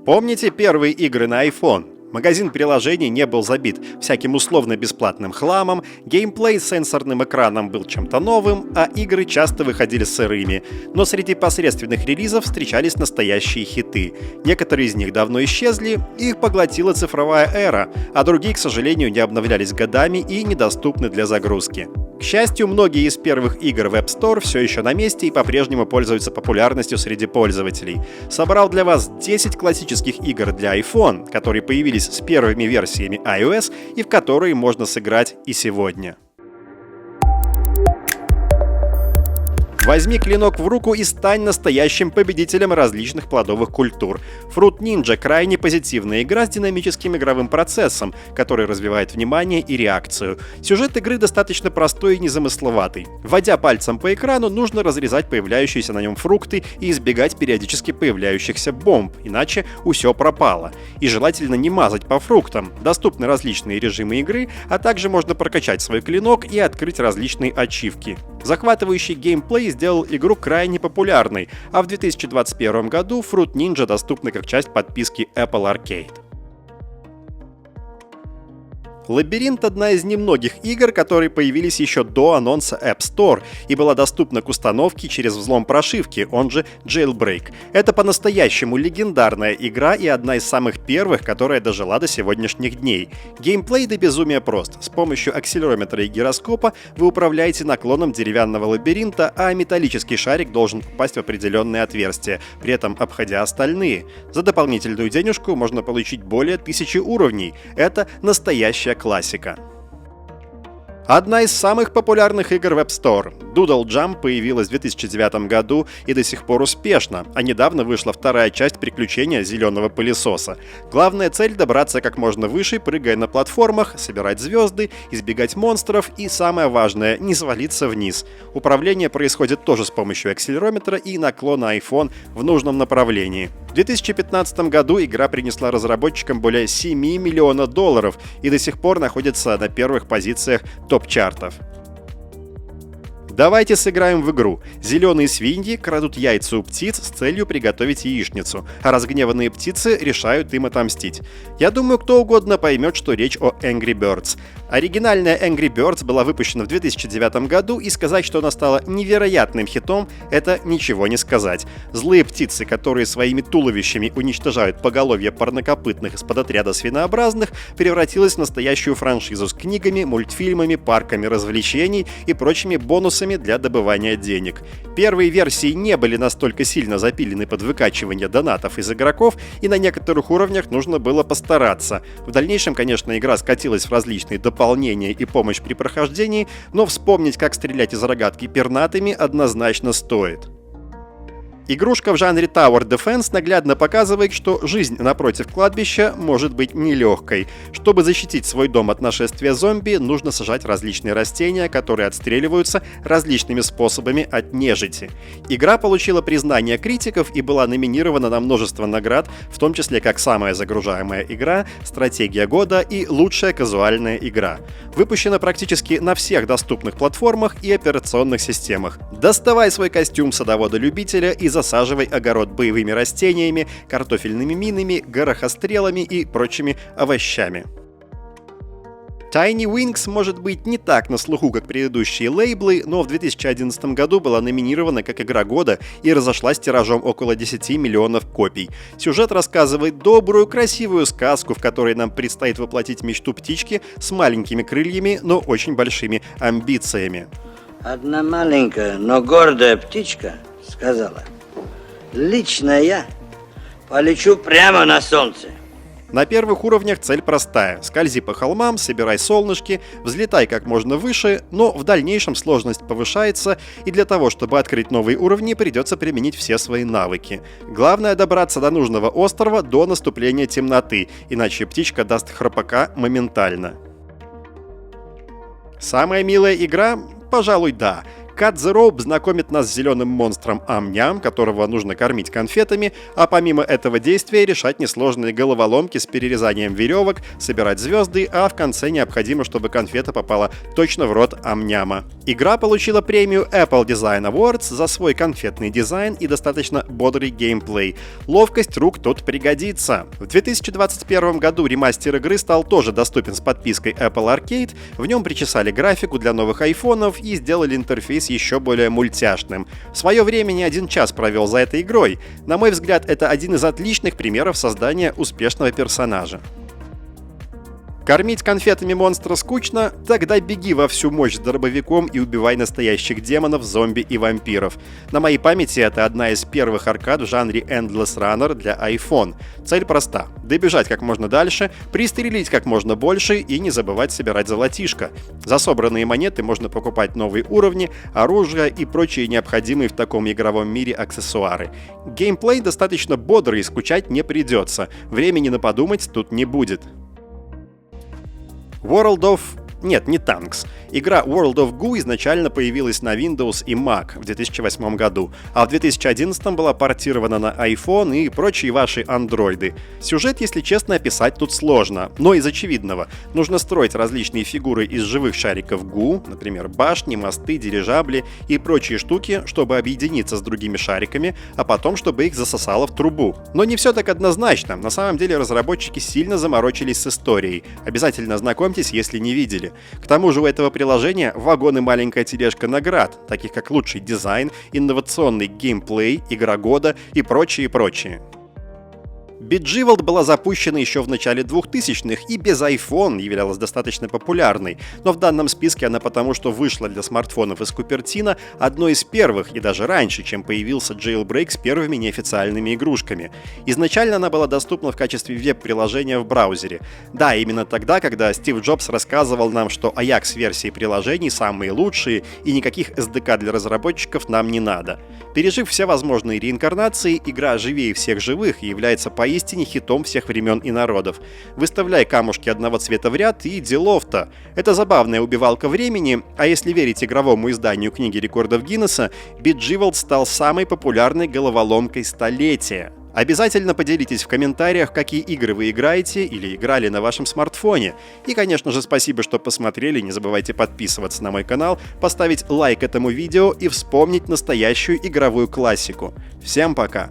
Помните первые игры на iPhone? Магазин приложений не был забит всяким условно-бесплатным хламом, геймплей с сенсорным экраном был чем-то новым, а игры часто выходили сырыми. Но среди посредственных релизов встречались настоящие хиты. Некоторые из них давно исчезли, их поглотила цифровая эра, а другие, к сожалению, не обновлялись годами и недоступны для загрузки. К счастью, многие из первых игр в App Store все еще на месте и по-прежнему пользуются популярностью среди пользователей. Собрал для вас 10 классических игр для iPhone, которые появились с первыми версиями iOS и в которые можно сыграть и сегодня. Возьми клинок в руку и стань настоящим победителем различных плодовых культур. Fruit Ninja — крайне позитивная игра с динамическим игровым процессом, который развивает внимание и реакцию. Сюжет игры достаточно простой и незамысловатый. Вводя пальцем по экрану, нужно разрезать появляющиеся на нем фрукты и избегать периодически появляющихся бомб, иначе усё пропало. И желательно не мазать по фруктам. Доступны различные режимы игры, а также можно прокачать свой клинок и открыть различные ачивки. Захватывающий геймплей сделал игру крайне популярной, а в 2021 году Fruit Ninja доступна как часть подписки Apple Arcade. Лабиринт — одна из немногих игр, которые появились еще до анонса App Store и была доступна к установке через взлом прошивки, он же Jailbreak. Это по-настоящему легендарная игра и одна из самых первых, которая дожила до сегодняшних дней. Геймплей до безумия прост. С помощью акселерометра и гироскопа вы управляете наклоном деревянного лабиринта, а металлический шарик должен попасть в определенные отверстия, при этом обходя остальные. За дополнительную денежку можно получить более 1000 уровней. Это настоящая классика. Одна из самых популярных игр в App Store — Doodle Jump появилась в 2009 году и до сих пор успешна, а недавно вышла вторая часть приключения зеленого пылесоса. Главная цель — добраться как можно выше, прыгая на платформах, собирать звезды, избегать монстров и, самое важное, не свалиться вниз. Управление происходит тоже с помощью акселерометра и наклона iPhone в нужном направлении. В 2015 году игра принесла разработчикам более $7 миллионов и до сих пор находится на первых позициях топ-чартов. Давайте сыграем в игру. Зеленые свиньи крадут яйца у птиц с целью приготовить яичницу, а разгневанные птицы решают им отомстить. Я думаю, кто угодно поймет, что речь о Angry Birds. Оригинальная Angry Birds была выпущена в 2009 году, и сказать, что она стала невероятным хитом, это ничего не сказать. Злые птицы, которые своими туловищами уничтожают поголовье парнокопытных из-под отряда свинообразных, превратилась в настоящую франшизу с книгами, мультфильмами, парками развлечений и прочими бонусами для добывания денег. Первые версии не были настолько сильно запилены под выкачивание донатов из игроков, и на некоторых уровнях нужно было постараться. В дальнейшем, конечно, игра скатилась в различные дополнения и помощь при прохождении, но вспомнить, как стрелять из рогатки пернатыми, однозначно стоит. Игрушка в жанре Tower Defense наглядно показывает, что жизнь напротив кладбища может быть нелегкой. Чтобы защитить свой дом от нашествия зомби, нужно сажать различные растения, которые отстреливаются различными способами от нежити. Игра получила признание критиков и была номинирована на множество наград, в том числе как самая загружаемая игра, стратегия года и лучшая казуальная игра. Выпущена практически на всех доступных платформах и операционных системах. Доставай свой костюм садовода-любителя и засаживай огород боевыми растениями, картофельными минами, горохострелами и прочими овощами. Tiny Wings может быть не так на слуху, как предыдущие лейблы, но в 2011 году была номинирована как игра года и разошлась тиражом около 10 миллионов копий. Сюжет рассказывает добрую, красивую сказку, в которой нам предстоит воплотить мечту птички с маленькими крыльями, но очень большими амбициями. Одна маленькая, но гордая птичка сказала: «Лично я полечу прямо на солнце». На первых уровнях цель простая. Скользи по холмам, собирай солнышки, взлетай как можно выше, но в дальнейшем сложность повышается, и для того, чтобы открыть новые уровни, придется применить все свои навыки. Главное — добраться до нужного острова до наступления темноты, иначе птичка даст храпака моментально. Самая милая игра? Пожалуй, да. Cut the Rope знакомит нас с зеленым монстром Ам-Ням, которого нужно кормить конфетами, а помимо этого действия решать несложные головоломки с перерезанием веревок, собирать звезды, а в конце необходимо, чтобы конфета попала точно в рот Ам-Няма. Игра получила премию Apple Design Awards за свой конфетный дизайн и достаточно бодрый геймплей. Ловкость рук тут пригодится. В 2021 году ремастер игры стал тоже доступен с подпиской Apple Arcade, в нем причесали графику для новых айфонов и сделали интерфейс еще более мультяшным. В свое время не 1 час провел за этой игрой. На мой взгляд, это один из отличных примеров создания успешного персонажа. Кормить конфетами монстра скучно? Тогда беги во всю мощь с дробовиком и убивай настоящих демонов, зомби и вампиров. На моей памяти это одна из первых аркад в жанре Endless Runner для iPhone. Цель проста — добежать как можно дальше, пристрелить как можно больше и не забывать собирать золотишко. За собранные монеты можно покупать новые уровни, оружие и прочие необходимые в таком игровом мире аксессуары. Геймплей достаточно бодрый и скучать не придется, времени на подумать тут не будет. Нет, не Tanks. Игра World of Goo изначально появилась на Windows и Mac в 2008 году, а в 2011 была портирована на iPhone и прочие ваши андроиды. Сюжет, если честно, описать тут сложно, но из очевидного. Нужно строить различные фигуры из живых шариков Goo, например, башни, мосты, дирижабли и прочие штуки, чтобы объединиться с другими шариками, а потом, чтобы их засосало в трубу. Но не все так однозначно. На самом деле разработчики сильно заморочились с историей. Обязательно ознакомьтесь, если не видели. К тому же у этого приложения вагон и маленькая тележка наград, таких как лучший дизайн, инновационный геймплей, игра года и прочее. Bejeweled была запущена еще в начале 2000-х и без iPhone являлась достаточно популярной, но в данном списке она потому, что вышла для смартфонов из Купертино одной из первых и даже раньше, чем появился Jailbreak с первыми неофициальными игрушками. Изначально она была доступна в качестве веб-приложения в браузере. Да, именно тогда, когда Стив Джобс рассказывал нам, что Ajax-версии приложений самые лучшие и никаких SDK для разработчиков нам не надо. Пережив все возможные реинкарнации, игра живее всех живых и является поистине хитом всех времен и народов. Выставляй камушки одного цвета в ряд и делов-то. Это забавная убивалка времени, а если верить игровому изданию книги рекордов Гиннесса, Bejeweled стал самой популярной головоломкой столетия. Обязательно поделитесь в комментариях, какие игры вы играете или играли на вашем смартфоне. И, конечно же, спасибо, что посмотрели. Не забывайте подписываться на мой канал, поставить лайк этому видео и вспомнить настоящую игровую классику. Всем пока!